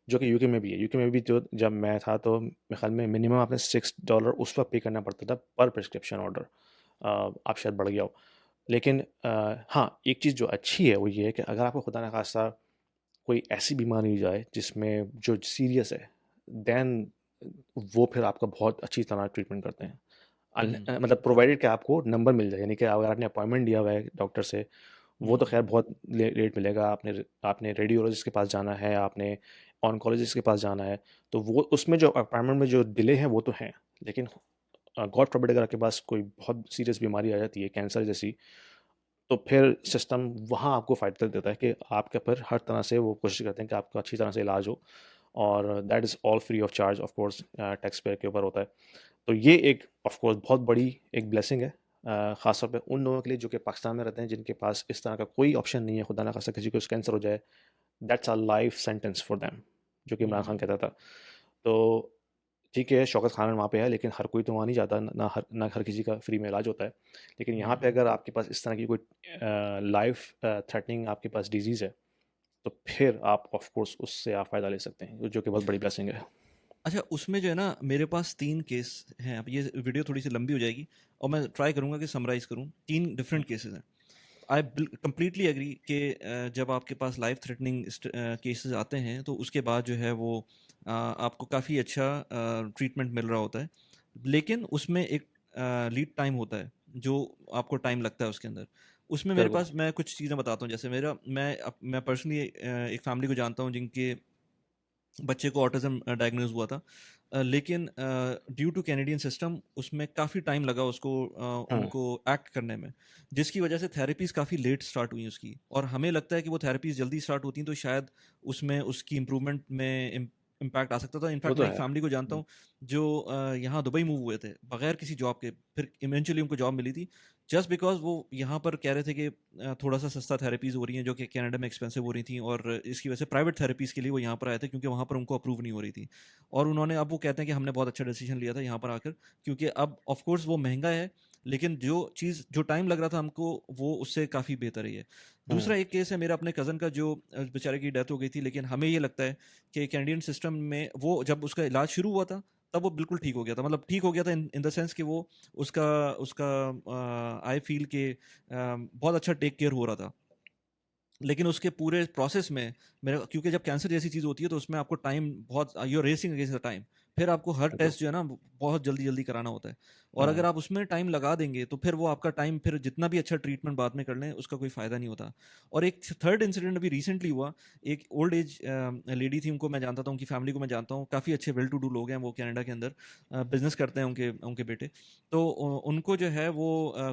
जो कि यूके में भी है। यूके में भी जो जब मैं था तो मेरे ख़्याल में मिनिमम आपने $6 उस वक़्त पे करना पड़ता था पर प्रिस्क्रिप्शन ऑर्डर। अब शायद बढ़ गया हो। लेकिन हाँ, एक चीज़ जो अच्छी है वो ये है कि अगर आपको खुदा न ख़ास्ता कोई ऐसी बीमारी हो जाए जिसमें जो सीरियस है, देन वो फिर आपका बहुत अच्छी तरह ट्रीटमेंट करते हैं। हुँ, मतलब प्रोवाइडेड कि आपको नंबर मिल जाए, यानी कि अगर आपने अपॉइंटमेंट लिया हुआ है डॉक्टर से, वो तो हुँ, ख़ैर बहुत लेट मिलेगा। आपने आपने रेडियोलॉजिस्ट के पास जाना है, आपने ऑन्कोलॉजिस्ट के पास जाना है, तो वो उसमें जो अपॉइंटमेंट में जो डिले है वो तो हैं। लेकिन गॉड फ़ॉरबिड अगर आपके पास कोई बहुत सीरियस बीमारी आ जाती है, कैंसर जैसी, तो फिर सिस्टम वहाँ आपको फ़ायदा देता है कि आपके ऊपर हर तरह से वो कोशिश करते हैं कि आपका अच्छी तरह से इलाज हो, और that is all free of charge, of course tax payer के ऊपर होता है। तो ये एक ऑफ कोर्स बहुत बड़ी एक ब्लेसिंग है, ख़ास तौर पे उन लोगों के लिए जो कि पाकिस्तान में रहते हैं, जिनके पास इस तरह का कोई ऑप्शन नहीं है, खुदा ना खास्ता किसी को कैंसर हो जाए, that's a life sentence for them, जो कि इमरान खान हुँ। कहता था। तो ठीक है, शौकत खाना वहाँ पे है, लेकिन हर कोई तो वहाँ नहीं जाता, ना हर किसी का फ्री में इलाज होता है। लेकिन यहाँ पे अगर आपके पास इस तरह की कोई लाइफ थ्रेटनिंग आपके पास डिजीज़ है, तो फिर आप ऑफ कोर्स उससे आप फ़ायदा ले सकते हैं, जो कि बहुत बड़ी ब्लेसिंग है। अच्छा, उसमें जो है ना मेरे पास 3 केस हैं। अब ये वीडियो थोड़ी-सी लंबी हो जाएगी और मैं ट्राई करूँगा कि समराइज़ करूँ। 3 हुँ, डिफरेंट केसेज़ हैं। आई कंप्लीटली एग्री कि जब आपके पास लाइफ थ्रेटनिंग केसेस आते हैं तो उसके बाद जो है वो आपको काफ़ी अच्छा ट्रीटमेंट मिल रहा होता है, लेकिन उसमें एक लीड टाइम होता है जो आपको टाइम लगता है उसके अंदर। उसमें मेरे बिल्कुल। पास मैं कुछ चीज़ें बताता हूँ, जैसे मैं पर्सनली एक फैमिली को जानता हूँ जिनके बच्चे को ऑटिज्म डायग्नोज हुआ था, लेकिन ड्यू टू कैनेडियन सिस्टम उसमें काफ़ी टाइम लगा उसको हुँ, उनको एक्ट करने में, जिसकी वजह से थेरेपीज़ काफ़ी लेट स्टार्ट हुई उसकी। और हमें लगता है कि वो थेरेपीज़ जल्दी स्टार्ट होती तो शायद उसमें उसकी इम्प्रूवमेंट में इम्पैक्ट आ सकता था। वो इनफैक्ट तो मैं एक है। फैमिली को जानता हुँ, हूँ जो यहाँ दुबई मूव हुए थे बगैर किसी जॉब के, फिर इवेंचुअली उनको जॉब मिली थी जस्ट बिकॉज वो यहाँ पर कह रहे थे कि थोड़ा सा सस्ता थेरेपीज़ हो रही हैं जो कि कनाडा में एक्सपेंसिव हो रही थी, और इसकी वजह से प्राइवेट थेरेपीज़ के लिए वो यहाँ पर आए थे क्योंकि वहाँ पर उनको अप्रूव नहीं हो रही थी। और उन्होंने, अब वो कहते हैं कि हमने बहुत अच्छा डिसीजन लिया था यहाँ पर आकर, क्योंकि अब ऑफ कोर्स वो महंगा है, लेकिन जो चीज़ जो टाइम लग रहा था हमको वो उससे काफ़ी बेहतर ही है। हुँ, दूसरा एक केस है मेरा अपने कज़न का जो बेचारे की डेथ हो गई थी, लेकिन हमें ये लगता है कि कैनेडियन सिस्टम में वो जब उसका इलाज शुरू हुआ था तब वो बिल्कुल ठीक हो गया था। मतलब ठीक हो गया था इन द सेंस कि वो उसका उसका आई फील के बहुत अच्छा टेक केयर हो रहा था। लेकिन उसके पूरे प्रोसेस में मेरा, क्योंकि जब कैंसर जैसी चीज़ होती है तो उसमें आपको टाइम बहुत, you are racing against the time. फिर आपको हर बिल्कुल। टेस्ट जो है ना बहुत जल्दी जल्दी कराना होता है, और हुँ, अगर आप उसमें टाइम लगा देंगे तो फिर वो आपका टाइम, फिर जितना भी अच्छा ट्रीटमेंट बाद में कर लें उसका कोई फ़ायदा नहीं होता। और एक थर्ड इंसिडेंट अभी रिसेंटली हुआ। एक ओल्ड एज लेडी थी, उनको मैं जानता था, उनकी फैमिली को मैं जानता हूँ, काफ़ी अच्छे वेल टू डू लोग हैं वो कनाडा के अंदर, बिजनेस करते हैं उनके उनके बेटे। तो उनको जो है वो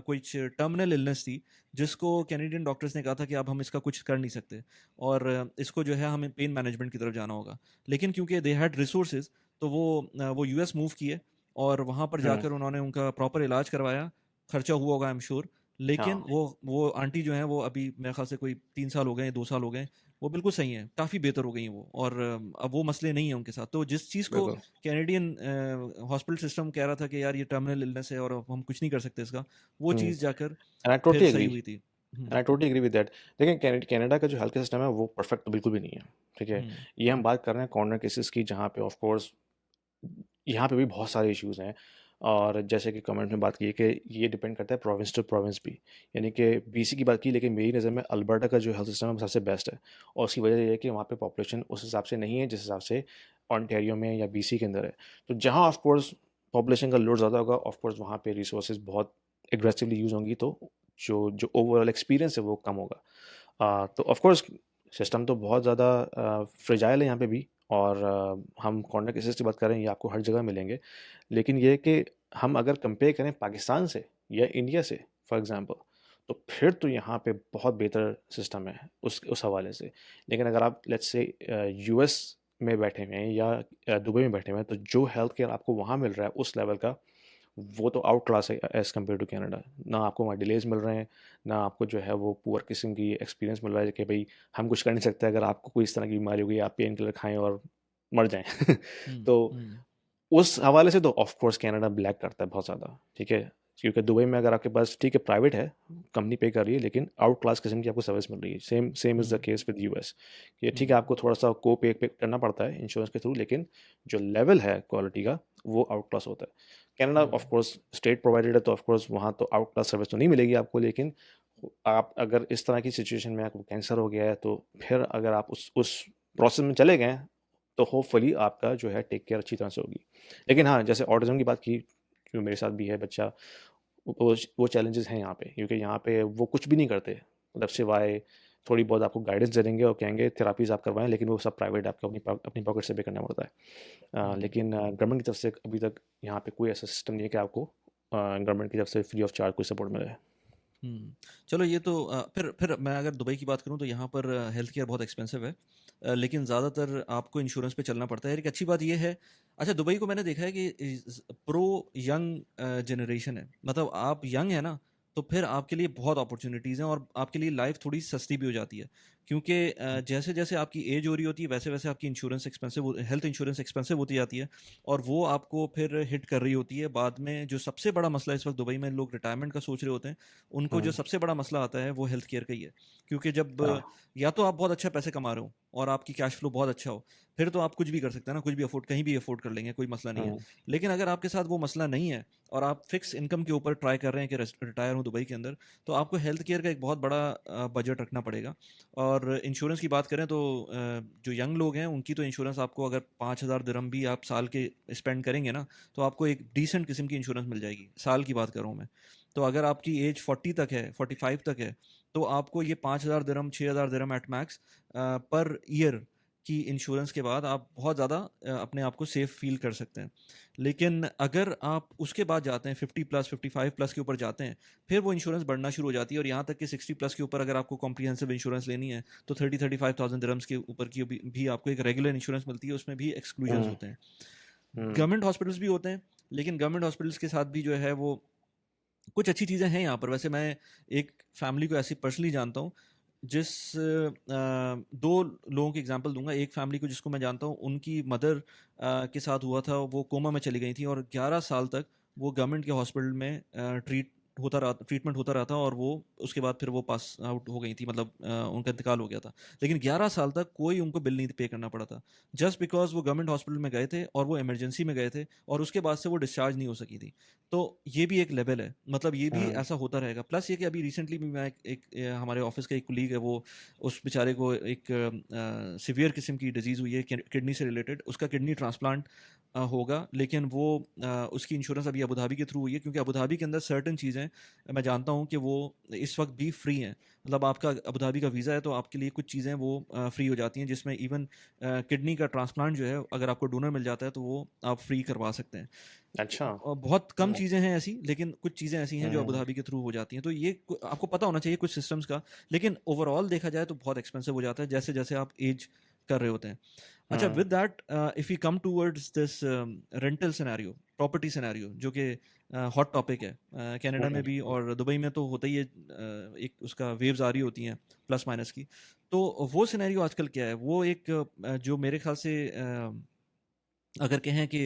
कुछ टर्मिनल इलनेस थी, जिसको कैनेडियन डॉक्टर्स ने कहा था कि अब हम इसका कुछ कर नहीं सकते, और इसको जो है हमें पेन मैनेजमेंट की तरफ जाना होगा। लेकिन क्योंकि दे हैड रिसोर्सेज, तो वो यूएस मूव किए और वहाँ पर हुँ, जाकर उन्होंने उनका प्रॉपर इलाज करवाया। खर्चा हुआ होगा आई एम श्योर। लेकिन हाँ, वो आंटी जो है वो अभी मेरे ख्याल से कोई 3 साल हो गए, 2 साल हो गए, वो बिल्कुल सही हैं, काफ़ी बेहतर हो गई हैं वो, और अब वो मसले नहीं हैं उनके साथ। तो जिस चीज़ को बिल्कुल। कैनेडियन हॉस्पिटल सिस्टम कह रहा था कि यार ये टर्मिनल इलनेस है और अब हम कुछ नहीं कर सकते इसका, वो हुँ, चीज़ जाकर एंड आई फिर टोटली सही एग्री, हुई थी। And I totally agree with that. देखिए, कनाडा का जो हेल्थ केयर सिस्टम है वो परफेक्ट तो बिल्कुल भी नहीं है, ठीक है? हुँ, ये हम बात कर रहे हैं कॉर्नर केसेस की, जहाँ पे ऑफ कोर्स यहाँ पे भी बहुत सारे इश्यूज़ हैं। और जैसे कि कमेंट में बात की है कि ये डिपेंड करता है प्रोविंस टू प्रोविंस भी। यानी कि बीसी की बात की, लेकिन मेरी नज़र में अल्बर्टा का जो हेल्थ सिस्टम है वो सबसे बेस्ट है। और उसकी वजह ये है कि वहाँ पे पॉपुलेशन उस हिसाब से नहीं है जिस हिसाब से ओंटारियो में या बीसी के अंदर है। तो जहाँ ऑफ कोर्स पॉपुलेशन का लोड ज़्यादा होगा, ऑफ कोर्स वहाँ पे रिसोर्सेज़ बहुत एग्रेसिवली यूज़ होंगी, तो जो जो ओवरऑल एक्सपीरियंस है वो कम होगा। तो ऑफ कोर्स सिस्टम तो बहुत ज़्यादा फ्रेजाइल है यहाँ पे भी। और हम कॉर्नर केसेस की बात करें, ये आपको हर जगह मिलेंगे। लेकिन ये है कि हम अगर कंपेयर करें पाकिस्तान से या इंडिया से फॉर एग्जांपल, तो फिर तो यहाँ पे बहुत बेहतर सिस्टम है उस हवाले से। लेकिन अगर आप लेट्स से यूएस में बैठे हुए हैं या दुबई में बैठे हुए हैं, तो जो हेल्थ केयर आपको वहाँ मिल रहा है उस लेवल का, वो तो आउट क्लास है एज़ कम्पेयर टू कनाडा। ना आपको वहाँ डिलेज़ मिल रहे हैं, ना आपको जो है वो पुअर किस्म की एक्सपीरियंस मिल रहा है कि भई हम कुछ कर नहीं सकते, अगर आपको कोई इस तरह की बीमारी हो गई, आप पेन किलर खाएँ और मर जाएँ। हुँ, तो हुँ, उस हवाले से तो ऑफ कोर्स कनाडा ब्लैक करता है बहुत ज़्यादा, ठीक है? क्योंकि दुबई में अगर आपके पास ठीक है प्राइवेट है, कंपनी पे कर रही है, लेकिन आउट क्लास किस्म की आपको सर्विस मिल रही है। Same same is the hmm, case with US, कि ठीक है हुँ, आपको थोड़ा-सा पे करना पड़ता है इंश्योरेंस के थ्रू, लेकिन जो लेवल है क्वालिटी का वो आउट क्लास होता है। Canada hmm, of course state provided है, तो ऑफ कोर्स वहाँ तो आउट क्लास सर्विस तो नहीं मिलेगी आपको, लेकिन आप अगर इस तरह की सिचुएशन में आपको कैंसर हो गया है, तो फिर अगर आप उस प्रोसेस में चले गए हैं, तो होपफुली आपका जो है टेक केयर अच्छी तरह से होगी। लेकिन हाँ, जैसे ऑटिज़्म की बात की, जो मेरे साथ भी है बच्चा, वो चैलेंजेस हैं यहाँ पे, क्योंकि यहाँ पे वो कुछ भी नहीं करते, मतलब सिवाय थोड़ी बहुत आपको गाइडेंस दे देंगे और कहेंगे थेरापीज़ आप करवाएँ, लेकिन वो सब प्राइवेट आपको अपनी पॉकेट से पे करना पड़ता है। हुँ, लेकिन गवर्नमेंट की तरफ से अभी तक यहाँ पे कोई ऐसा सिस्टम नहीं है कि आपको गवर्नमेंट की तरफ से फ्री ऑफ चार्ज कोई सपोर्ट मिले। हुँ। चलो ये तो फिर मैं अगर दुबई की बात करूँ तो यहाँ पर हेल्थ केयर बहुत एक्सपेंसिव है। लेकिन ज़्यादातर आपको इंश्योरेंस पे चलना पड़ता है। एक अच्छी बात ये है, अच्छा दुबई को मैंने देखा है कि प्रो यंग जनरेशन है। मतलब आप यंग है ना, तो फिर आपके लिए बहुत अपॉर्च्युनिटीज़ हैं और आपके लिए लाइफ थोड़ी सस्ती भी हो जाती है। क्योंकि जैसे-जैसे आपकी एज हो रही होती है वैसे-वैसे आपकी हेल्थ इंश्योरेंस एक्सपेंसिव होती जाती है और वो आपको फिर हिट कर रही होती है बाद में। जो सबसे बड़ा मसला इस वक़्त दुबई में लोग रिटायरमेंट का सोच रहे होते हैं, उनको जो हुँ, सबसे बड़ा मसला आता है वो हेल्थ केयर का ही है। क्योंकि जब हाँ, या तो आप बहुत अच्छा पैसे कमा रहे हो और आपकी कैश फ्लो बहुत अच्छा हो, फिर तो आप कुछ भी कर सकते हैं ना, कुछ भी कहीं भी अफ़ोर्ड कर लेंगे, कोई मसला नहीं है। हुँ, लेकिन अगर आपके साथ वो मसला नहीं है और आप फिक्स इनकम के ऊपर ट्राई कर रहे हैं कि रिटायर हों दुबई के अंदर, तो आपको हेल्थ केयर का एक बहुत बड़ा बजट रखना पड़ेगा। और इंश्योरेंस की बात करें तो जो यंग लोग हैं उनकी तो इंश्योरेंस आपको अगर 5,000 दिरहम भी आप साल के स्पेंड करेंगे ना, तो आपको एक डिसेंट किस्म की इंश्योरेंस मिल जाएगी। साल की बात कर रहा हूँ मैं। तो अगर आपकी एज 40 तक है, 45 तक है, तो आपको ये 5,000 दिरहम, 6,000 दिरहम एट मैक्स पर ईयर की इंश्योरेंस के बाद आप बहुत ज़्यादा अपने आप को सेफ फील कर सकते हैं। लेकिन अगर आप उसके बाद जाते हैं 50 प्लस, 55 प्लस के ऊपर जाते हैं, फिर वो इंश्योरेंस बढ़ना शुरू हो जाती है और यहाँ तक कि 60 प्लस के ऊपर अगर आपको कॉम्प्रिहेंसिव इंश्योरेंस लेनी है, तो 30-35,000 दिरहम्स के ऊपर की भी आपको एक रेगुलर इंश्योरेंस मिलती है, उसमें भी एक्सक्लूजन्स हुँ, होते हैं। हुँ, गवर्नमेंट हॉस्पिटल्स भी होते हैं, लेकिन गवर्नमेंट हॉस्पिटल्स के साथ भी जो है वो कुछ अच्छी चीज़ें हैं यहाँ पर। वैसे मैं एक फैमिली को ऐसी पर्सनली जानता हूँ, दो लोगों की एग्जांपल दूंगा। एक फैमिली को जिसको मैं जानता हूँ, उनकी मदर के साथ हुआ था, वो कोमा में चली गई थी और 11 साल तक वो गवर्नमेंट के हॉस्पिटल में ट्रीटमेंट होता रहा था और वो उसके बाद फिर वो पास आउट हो गई थी, मतलब उनका इंतकाल हो गया था। लेकिन 11 साल तक कोई उनको बिल नहीं पे करना पड़ा था, जस्ट बिकॉज वो गवर्नमेंट हॉस्पिटल में गए थे और वो इमरजेंसी में गए थे और उसके बाद से वो डिस्चार्ज नहीं हो सकी थी। तो ये भी एक लेवल है, मतलब ये भी हुँ, ऐसा होता रहेगा। प्लस ये कि अभी रिसेंटली भी मैं हमारे ऑफिस का एक कुलीग है, वो उस बेचारे को एक सिवियर किस्म की डिजीज़ हुई है किडनी से रिलेटेड, उसका किडनी ट्रांसप्लांट होगा। लेकिन वो उसकी इंश्योरेंस अभी अबू धाबी के थ्रू हुई है, क्योंकि अबू धाबी के अंदर सर्टेन चीज़ें मैं जानता हूँ कि वो इस वक्त भी फ्री हैं। मतलब आपका अबू धाबी का वीज़ा है तो आपके लिए कुछ चीज़ें वो फ्री हो जाती हैं, जिसमें इवन किडनी का ट्रांसप्लांट जो है, अगर आपको डोनर मिल जाता है तो वो आप फ्री करवा सकते हैं। अच्छा, बहुत कम हुँ, चीज़ें हैं ऐसी, लेकिन कुछ चीज़ें ऐसी हैं जो अबू हुँ, धाबी के थ्रू हो जाती हैं। तो ये आपको पता होना चाहिए कुछ सिस्टम्स का। लेकिन ओवरऑल देखा जाए तो बहुत एक्सपेंसिव हो जाता है जैसे जैसे आप एज कर रहे होते हैं। अच्छा, hmm, with that if you come towards this rental scenario, property scenario, जो कि हॉट टॉपिक है कनाडा में हुँ, भी और दुबई में तो होता ही है। एक उसका वेव्स आ रही होती हैं प्लस माइनस की। तो वो सिनेरियो आजकल क्या है, वो एक जो मेरे ख्याल से अगर कहें कि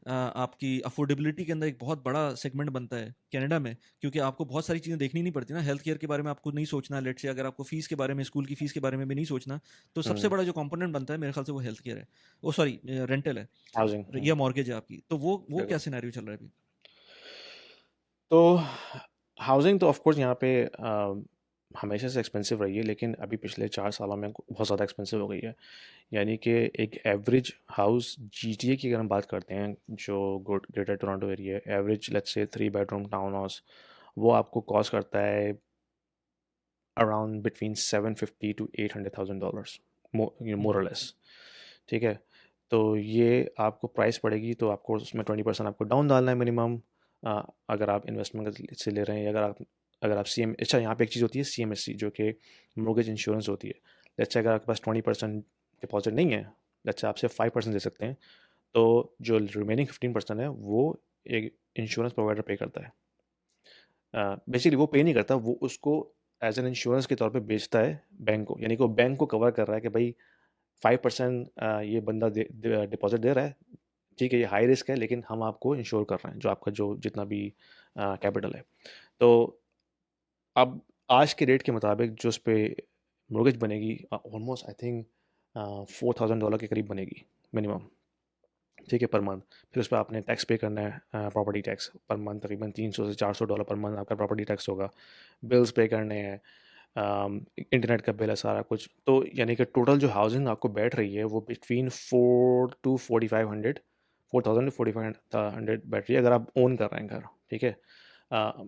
आपकी अफोर्डेबिलिटी के अंदर एक बहुत बड़ा सेगमेंट बनता है कनाडा में, क्योंकि आपको बहुत सारी चीज़ें देखनी नहीं पड़ती ना। हेल्थ केयर के बारे में आपको नहीं सोचना, लेट से अगर आपको फीस के बारे में, स्कूल की फीस के बारे में भी नहीं सोचना, तो सबसे हुँ, बड़ा जो कंपोनेंट बनता है मेरे ख्याल से वो हेल्थ केयर है। ओ सॉरी, रेंटल है हाउसिंग, या हुँ, मॉर्गेज है आपकी। तो वो क्या बिल्कुल। सिनेरियो चल रहा है अभी? तो हाउसिंग तो ऑफ़ कोर्स यहाँ पे हमेशा से एक्सपेंसिव रही है, लेकिन अभी पिछले 4 सालों में बहुत ज़्यादा एक्सपेंसिव हो गई है। यानी कि एक एवरेज हाउस जीटीए की अगर हम बात करते हैं, जो ग्रेटर टोरंटो एरिया है, average let's say 3 bedroom town house, वो आपको कॉस्ट करता है अराउंड बिटवीन 750 टू $800,000, मोर और हम्म। लेस। ठीक है? तो ये आपको प्राइस पड़ेगी, तो आपको उसमें 20% आपको डाउन डालना है मिनिमम, अगर आप इन्वेस्टमेंट से ले रहे हैं, या अगर आप अच्छा, यहाँ पे एक चीज़ होती है सीएमएससी, जो कि मोर्गेज इंश्योरेंस होती है। लेट्स से अगर आपके पास 20% डिपॉजिट नहीं है, लेट्स से आप सिर्फ 5% दे सकते हैं, तो जो रिमेनिंग 15% है वो एक इंश्योरेंस प्रोवाइडर पे करता है। बेसिकली वो पे नहीं करता, वो उसको एज एन इंश्योरेंस के तौर पे बेचता है बैंक को, यानी कि वो बैंक को कवर कर रहा है कि भाई 5% ये बंदा डिपॉजिट दे रहा है, ठीक है, ये हाई रिस्क है, लेकिन हम आपको इंश्योर कर रहे हैं, जो आपका जो जितना भी कैपिटल है। तो अब आज के रेट के मुताबिक जो उस पे मोर्गेज बनेगी, ऑलमोस्ट आई थिंक $4,000 के करीब बनेगी मिनिमम, ठीक है, पर मंथ। फिर उस पर आपने टैक्स पे करना है, प्रॉपर्टी टैक्स पर मंथ तकरीबन $300 से $400 पर मंथ आपका प्रॉपर्टी टैक्स होगा। बिल्स पे करने हैं, इंटरनेट का बिल है, सारा कुछ। तो यानी कि टोटल जो हाउसिंग आपको बैठ रही है वो बिटवीन 4,000 टू 4,500 बैठ रही है, अगर आप ओन कर रहे हैं घर, ठीक है। अ,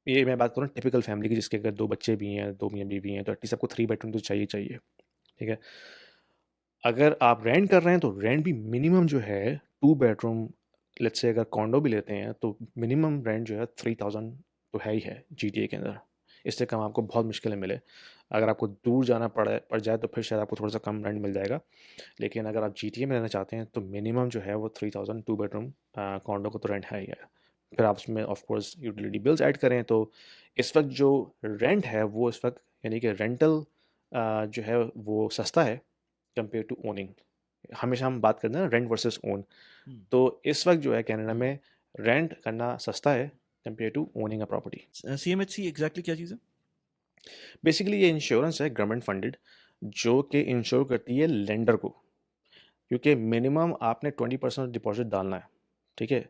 ये मैं बात करूँ टिपिकल फैमिली की, जिसके अगर 2 बच्चे भी हैं, 2 मियाँ बीवी हैं, तो एटलीस्ट आपको 3 बेडरूम तो चाहिए चाहिए, ठीक है। अगर आप रेंट कर रहे हैं तो रेंट भी मिनिमम जो है 2 बेडरूम, लेट्स से अगर कॉन्डो भी लेते हैं तो मिनिमम रेंट जो है 3,000 तो है ही है जीटीए के अंदर। इससे कम आपको बहुत मुश्किल मिले। अगर आपको दूर जाना पड़ जाए तो फिर शायद आपको थोड़ा सा कम रेंट मिल जाएगा, लेकिन अगर आप जीटीए में रहना चाहते हैं तो मिनिमम जो है वो 3,000 2 बेडरूम कॉन्डो को तो रेंट है ही है। फिर आप उसमें of course utility bills add करें, तो इस वक्त जो रेंट है वो इस वक्त, यानी कि रेंटल जो है वो सस्ता है कंपेयर टू ओनिंग। हमेशा हम बात करते हैं ना रेंट वर्सेस ओन, हम्म, तो इस वक्त जो है कनाडा में रेंट करना सस्ता है compare to owning a property. CMHC exactly क्या चीज़ है? बेसिकली ये इंश्योरेंस है गवर्नमेंट फंडेड, जो कि इंश्योर करती है लेंडर को, क्योंकि मिनिमम आपने 20% डिपॉजिट डालना है, ठीक है।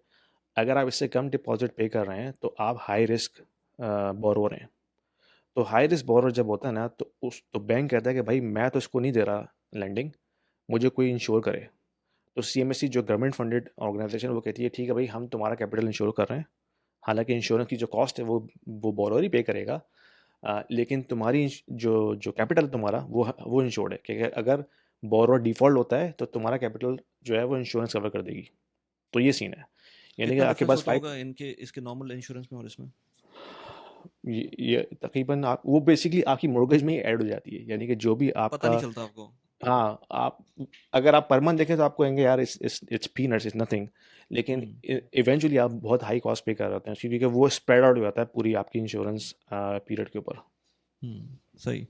अगर आप इससे कम डिपॉजिट पे कर रहे हैं तो आप हाई रिस्क बोरोवर हैं। तो हाई रिस्क बोरोवर जब होता है ना, तो बैंक कहता है कि भाई मैं तो इसको नहीं दे रहा लैंडिंग, मुझे कोई इंश्योर करे। तो सीएमएससी जो गवर्नमेंट फंडेड ऑर्गेनाइजेशन वो कहती है ठीक है भाई हम तुम्हारा कैपिटल इंश्योर कर रहे हैं। हालांकि इंश्योरेंस की जो कॉस्ट है वो बोरोवर ही पे करेगा, लेकिन तुम्हारी जो जो कैपिटल तुम्हारा वो इंश्योर्ड है कि अगर बोरोवर डिफ़ॉल्ट होता है तो तुम्हारा कैपिटल जो है वो इंश्योरेंस कवर कर देगी। तो ये सीन है, यानी कि कितना आपके डिफरेंस पास होता फाइव। होगा इनके इसके नॉर्मल इंश्योरेंस में और इसमें? ये तकरीबन आप वो बेसिकली आपकी मॉर्गेज में ही ऐड हो जाती है, यानी कि जो भी पता आपका। नहीं चलता आपको? हाँ, आप अगर आप पर मंथ देखें तो आपको कहेंगे यार इट्स पीनट्स, इट्स नथिंग, लेकिन हम्म, इवेंचुअली आप बहुत हाई कॉस्ट पे कर रहे होते हैं क्योंकि वो स्प्रेड आउट हो जाता है पूरी आपकी इंश्योरेंस पीरियड के ऊपर। सही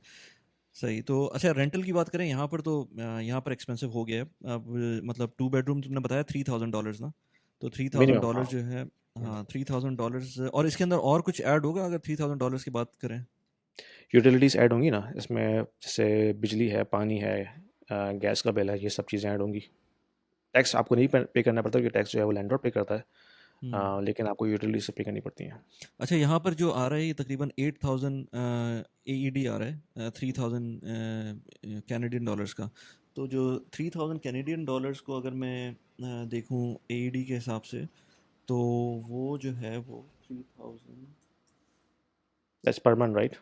सही। तो अच्छा, रेंटल की बात करें यहाँ पर तो यहाँ पर एक्सपेंसिव हो गया है अब। मतलब 2 बेडरूम तुमने बताया $3,000 ना? तो थ्री थाउजेंड मिनिमम, डॉलर हाँ। जो है, हाँ $3,000। और इसके अंदर और कुछ ऐड होगा अगर $3,000 की बात करें? यूटिलिटीज़ ऐड होंगी ना इसमें, जैसे बिजली है, पानी है, गैस का बिल है, ये सब चीज़ें ऐड होंगी। टैक्स आपको नहीं पे करना पड़ता क्योंकि टैक्स जो है वो लैंडलॉर्ड पे करता है, हम्म। लेकिन आपको यूटिलिटीज से पे करनी पड़ती हैं। अच्छा, यहाँ पर जो आ रहा है ये तकरीबन 8,000 AED आ रहा है, 3,000 कैनेडियन डॉलर्स का। तो जो 3,000 कैनेडियन डॉलर्स को अगर मैं देखूँ AED के हिसाब से, तो वो जो है वो 3,000, दैट्स पर मंथ, राइट?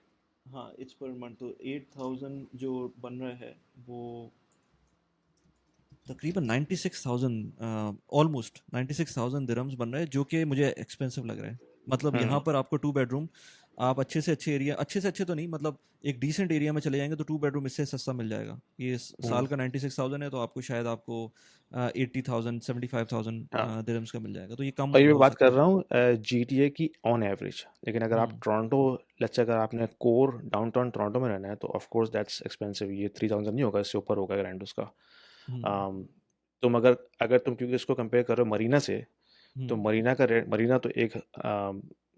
हाँ इट्स पर मंथ। तो 8,000 जो बन रहा है वो तकरीबन 96,000, ऑलमोस्ट 96,000 दिरहम्स बन रहा है, जो कि मुझे एक्सपेंसिव लग रहा है। मतलब यहाँ हम्म। पर आपको 2 बेडरूम, आप अच्छे से अच्छे एरिया, अच्छे से अच्छे तो नहीं, मतलब एक डिसेंट एरिया में चले जाएंगे तो 2 बेडरूम इससे सस्ता मिल जाएगा। ये हम्म। साल का 96,000 है, तो आपको शायद आपको 80,000 75,000 हाँ, दिरहम्स का मिल जाएगा, तो ये कम और ये मैं हो बात कर सकता है। रहा हूँ GTA की ऑन एवरेज, लेकिन अगर आप हम्म, टोरंटो, लेट्स से अगर आपने कोर डाउनटाउन टोरंटो में रहना है तो ऑफ कोर्स दैट्स एक्सपेंसिव, ये 3000 नहीं होगा, इससे ऊपर होगा रेंट उसका। हम्म, um, तुम अगर अगर तुम क्योंकि इसको कंपेयर कर रहे हो मरीना से, तो हम्म, मरीना का रेंट, मरीना तो एक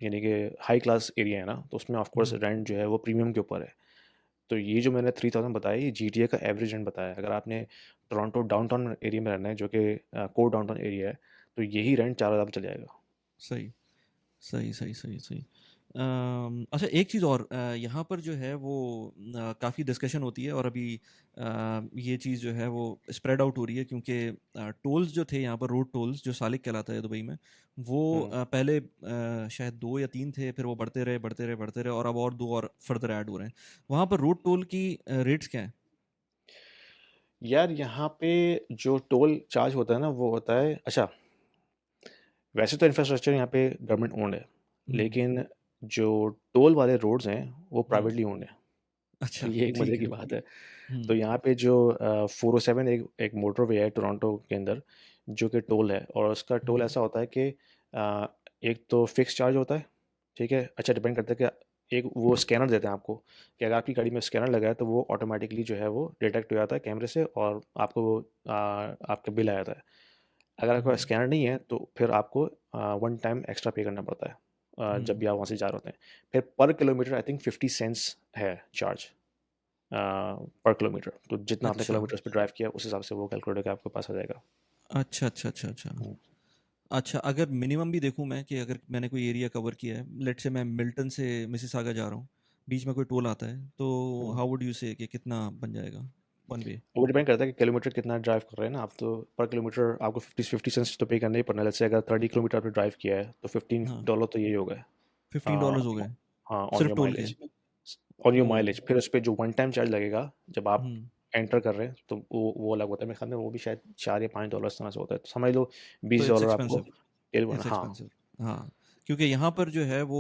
यानी कि हाई क्लास एरिया है ना, तो उसमें ऑफ कोर्स हम्म। रेंट जो है वो प्रीमियम के ऊपर है। तो ये जो मैंने 3000 बताया ये GTA का एवरेज रेंट बताया है। अगर आपने टोरंटो डाउनटाउन एरिया में रहना है जो कि कोर डाउनटाउन एरिया है, तो यही रेंट 4000 चल जाएगा। सही सही सही सही सही। अच्छा, एक चीज़ और, यहाँ पर जो है वो काफ़ी डिस्कशन होती है, और अभी ये चीज़ जो है वो स्प्रेड आउट हो रही है, क्योंकि टोल्स जो थे यहाँ पर, रोड टोल्स जो सालिक कहलाता है दुबई में, वो हम्म। पहले शायद 2 या 3 थे, फिर वो बढ़ते रहे बढ़ते रहे बढ़ते रहे, और अब और 2 और फर्दर ऐड हो रहे हैं। वहाँ पर रोड टोल की रेट्स क्या हैं? यार यहाँ पे जो टोल चार्ज होता है ना वो होता है, अच्छा, वैसे तो इंफ्रास्ट्रक्चर यहाँ पे गवर्नमेंट ओन्ड है, हम्म, लेकिन जो टोल वाले रोड्स हैं वो हम्म। प्राइवेटली ओन्ड है। तो अच्छा, ये एक मज़े ठीक की है। बात है। तो हम्म, यहाँ पे जो 407 एक मोटरवे है टोरंटो के अंदर, जो कि टोल है, और उसका टोल हम्म, ऐसा होता है कि एक तो फिक्स चार्ज होता है, ठीक है। अच्छा, डिपेंड करता है कि एक वो स्कैनर देते हैं आपको, कि अगर आपकी गाड़ी में स्कैनर लगा है तो वो ऑटोमेटिकली जो है वो डिटेक्ट हो जाता है कैमरे से, और आपको आपका बिल आ जाता है। अगर आपका हम्म। स्कैनर नहीं है तो फिर आपको वन टाइम एक्स्ट्रा पे करना पड़ता है, जब हम्म, भी आप वहाँ से जा रहे होते हैं। फिर पर किलोमीटर आई थिंक 50 सेंट्स है चार्ज, पर किलोमीटर। तो जितना आपने अच्छा किलोमीटर उस पे ड्राइव किया उस हिसाब से वो कैलकुलेट करके आपके पास आ जाएगा। अच्छा अच्छा अच्छा अच्छा। हम्म। अच्छा, अगर मिनिमम भी देखूं मैं, कि अगर मैंने कोई एरिया कवर किया है, लेट से मैं मिल्टन से मिसिसागा जा रहा हूँ, बीच में कोई टोल आता है, तो हम्म। हाउ वुड यू से कि कितना बन जाएगा वन वे? वो डिपेंड करता है कि किलोमीटर कितना ड्राइव कर रहे हैं ना आप, तो पर किलोमीटर आपको 50 सेंट्स तो पे करना ही पड़ना है। जैसे अगर 30 किलोमीटर आपने ड्राइव किया है तो फिफ्टीन हाँ, डॉलर तो यही होगा। $15 हो गए हाँ, ऑन सिर्फ योर टोल के? माइलेज। ऑन योर ओ। माइलेज, फिर उस पर जो वन टाइम चार्ज लगेगा जब आप हम्म। एंटर कर रहे हैं तो वो अलग होता है। मेरे ख्याल में वो भी शायद 4 या 5 डॉलर इस तरह से होता है, तो समझ लो तो बीस इट्स डॉलर आपको एक्सपेंसिव, तेल बना, इट्स हाँ। एक्सपेंसिव। हाँ, क्योंकि यहाँ पर जो है वो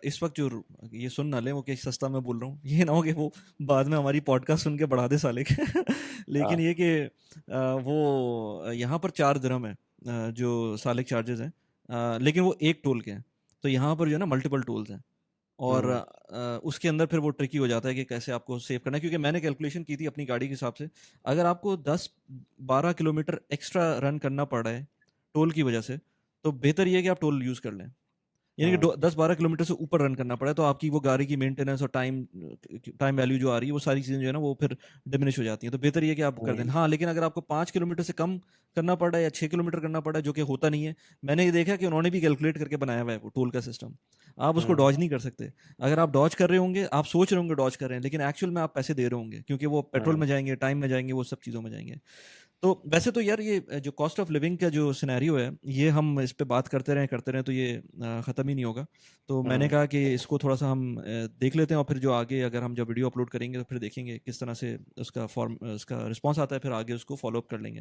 इस वक्त जो ये सुन ना लें वो कि सस्ता मैं बोल रहा हूँ, ये ना हो कि वो बाद में हमारी पॉडकास्ट सुन के बढ़ा दे साले के लेकिन हाँ। ये कि वो यहाँ पर 4 दिरहम है, जो सालिक चार्जेस हैं, लेकिन वो एक टोल के हैं। तो यहाँ पर जो है ना मल्टीपल टोल्स हैं, और हुँ, उसके अंदर फिर वो ट्रिकी हो जाता है कि कैसे आपको सेव करना है, क्योंकि मैंने कैलकुलेशन की थी अपनी गाड़ी के हिसाब से। अगर आपको 10-12 किलोमीटर एक्स्ट्रा रन करना पड़ रहा है टोल की वजह से, तो बेहतर ये है कि आप टोल यूज़ कर लें। यानी कि हुँ, 10-12 किलोमीटर से ऊपर रन करना पड़ा, तो आपकी वो गाड़ी की मेंटेनेंस और टाइम टाइम वैल्यू जो आ रही है, वो सारी चीज़ें जो है ना, वो फिर डिमिनिश हो जाती हैं। तो बेहतर ये है कि आप कर दें। हुँ, हाँ, लेकिन अगर आपको 5 किलोमीटर से कम करना पड़ रहा है या 6 किलोमीटर करना पड़ रहा है, जो कि होता नहीं है, मैंने ये देखा कि उन्होंने भी कैलकुलेट करके बनाया हुआ है वो टोल का सिस्टम। आप उसको हुँ, डॉज नहीं कर सकते। अगर आप डॉज कर रहे होंगे, आप सोच रहे होंगे डॉज कर रहे हैं, लेकिन एक्चुअल में आप पैसे दे रहे होंगे, क्योंकि वो पेट्रोल हुँ, में जाएँगे, टाइम में जाएँगे, वो सब चीज़ों में जाएँगे। तो वैसे तो यार, ये जो कॉस्ट ऑफ लिविंग का जो सिनेरियो है, ये हम इस पे बात करते रहें तो ये ख़त्म ही नहीं होगा। तो मैंने हुँ। कहा कि इसको थोड़ा-सा हम देख लेते हैं, और फिर जो आगे अगर हम जब वीडियो अपलोड करेंगे तो फिर देखेंगे किस तरह से उसका रिस्पॉन्स आता है, फिर आगे उसको फ़ॉलो अप कर लेंगे।